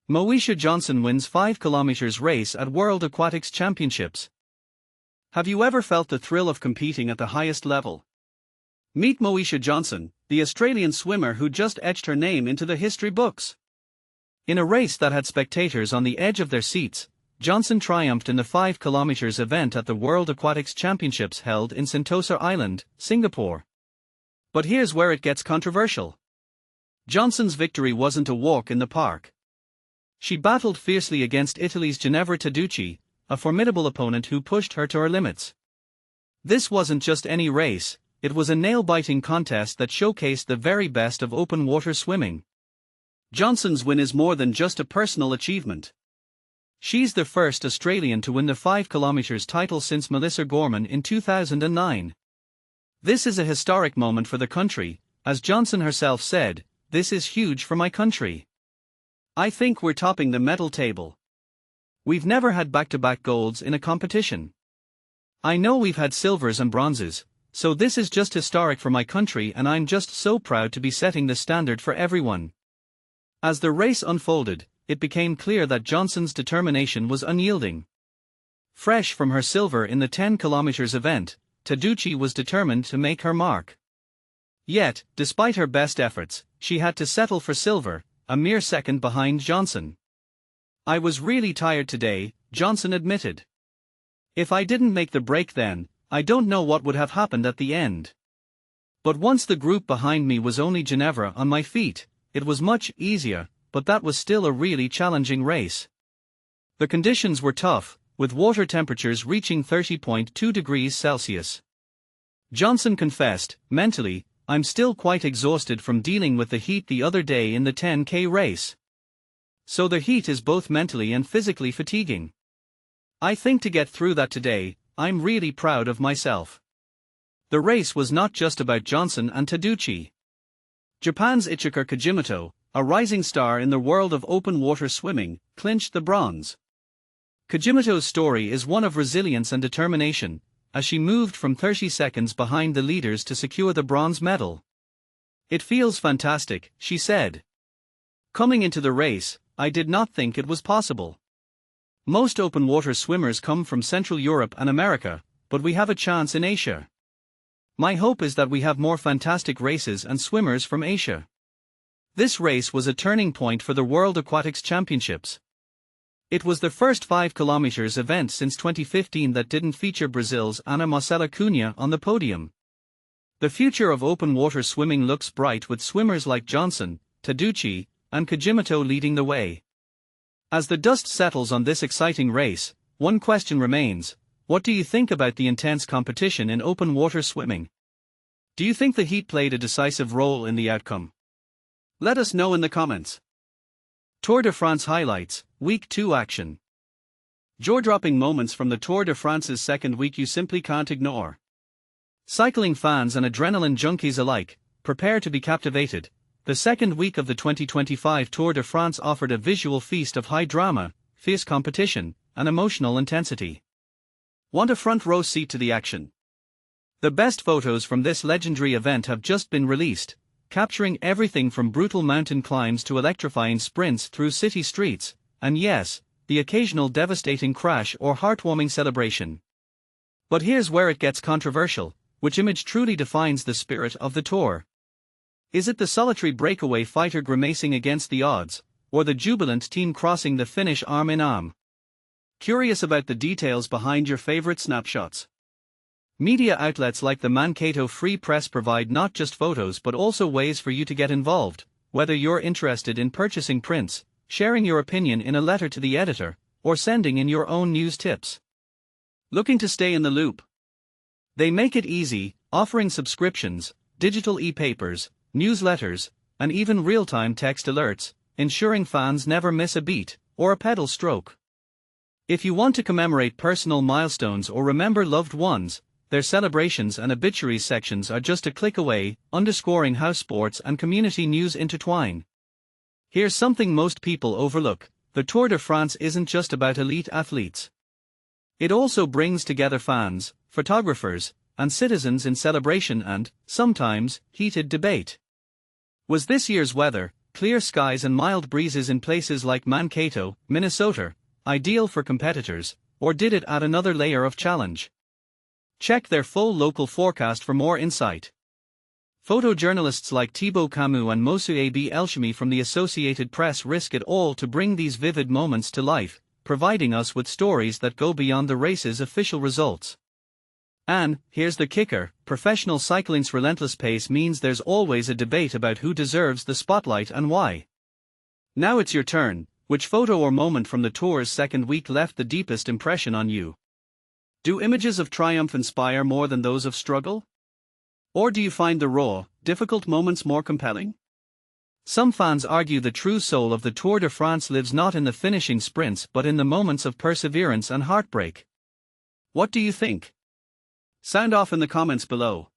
Moesha Johnson wins 5 km race at World Aquatics Championships. Have you ever felt the thrill of competing at the highest level? Meet Moesha Johnson, the Australian swimmer who just etched her name into the history books. In a race that had spectators on the edge of their seats, Johnson triumphed in the 5 km event at the World Aquatics Championships held in Sentosa Island, Singapore. But here's where it gets controversial. Johnson's victory wasn't a walk in the park. She battled fiercely against Italy's Ginevra Taducci, a formidable opponent who pushed her to her limits. This wasn't just any race, it was a nail-biting contest that showcased the very best of open water swimming. Johnson's win is more than just a personal achievement. She's the first Australian to win the 5 km title since Melissa Gorman in 2009. This is a historic moment for the country, as Johnson herself said, "This is huge for my country. I think we're topping the medal table. We've never had back-to-back golds in a competition. I know we've had silvers and bronzes, so this is just historic for my country and I'm just so proud to be setting the standard for everyone." As the race unfolded, it became clear that Johnson's determination was unyielding. Fresh from her silver in the 10 km event, Taducci was determined to make her mark. Yet, despite her best efforts, she had to settle for silver, a mere second behind Johnson. "I was really tired today," Johnson admitted. "If I didn't make the break then, I don't know what would have happened at the end. But once the group behind me was only Ginevra on my feet, it was much easier, but that was still a really challenging race. The conditions were tough, with water temperatures reaching 30.2 degrees Celsius. Johnson confessed, "Mentally, I'm still quite exhausted from dealing with the heat the other day in the 10K race. So the heat is both mentally and physically fatiguing. I think to get through that today, I'm really proud of myself." The race was not just about Johnson and Taducci. Japan's Ichika Kajimoto, a rising star in the world of open water swimming, clinched the bronze. Kajimoto's story is one of resilience and determination, as she moved from 30 seconds behind the leaders to secure the bronze medal. "It feels fantastic," she said. "Coming into the race, I did not think it was possible. Most open water swimmers come from Central Europe and America, but we have a chance in Asia. My hope is that we have more fantastic races and swimmers from Asia." This race was a turning point for the World Aquatics Championships. It was the first 5 km event since 2015 that didn't feature Brazil's Ana Marcela Cunha on the podium. The future of open water swimming looks bright with swimmers like Johnson, Taducci, and Kajimoto leading the way. As the dust settles on this exciting race, one question remains: what do you think about the intense competition in open water swimming? Do you think the heat played a decisive role in the outcome? Let us know in the comments. Tour de France highlights, Week 2 action. Jaw-dropping moments from the Tour de France's second week you simply can't ignore. Cycling fans and adrenaline junkies alike, prepare to be captivated. The second week of the 2025 Tour de France offered a visual feast of high drama, fierce competition, and emotional intensity. Want a front row seat to the action? The best photos from this legendary event have just been released, capturing everything from brutal mountain climbs to electrifying sprints through city streets, and yes, the occasional devastating crash or heartwarming celebration. But here's where it gets controversial: which image truly defines the spirit of the tour? Is it the solitary breakaway fighter grimacing against the odds, or the jubilant team crossing the finish arm in arm? Curious about the details behind your favorite snapshots? Media outlets like the Mankato Free Press provide not just photos but also ways for you to get involved, whether you're interested in purchasing prints, sharing your opinion in a letter to the editor, or sending in your own news tips. Looking to stay in the loop? They make it easy, offering subscriptions, digital e-papers, newsletters, and even real-time text alerts, ensuring fans never miss a beat or a pedal stroke. If you want to commemorate personal milestones or remember loved ones, their celebrations and obituaries sections are just a click away, underscoring how sports and community news intertwine. Here's something most people overlook: the Tour de France isn't just about elite athletes. It also brings together fans, photographers, and citizens in celebration and, sometimes, heated debate. Was this year's weather, clear skies and mild breezes in places like Mankato, Minnesota, ideal for competitors, or did it add another layer of challenge? Check their full local forecast for more insight. Photojournalists like Thibaut Camus and Moesha Elshimi from the Associated Press risk it all to bring these vivid moments to life, providing us with stories that go beyond the race's official results. And, here's the kicker, professional cycling's relentless pace means there's always a debate about who deserves the spotlight and why. Now it's your turn. Which photo or moment from the Tour's second week left the deepest impression on you? Do images of triumph inspire more than those of struggle? Or do you find the raw, difficult moments more compelling? Some fans argue the true soul of the Tour de France lives not in the finishing sprints but in the moments of perseverance and heartbreak. What do you think? Sound off in the comments below.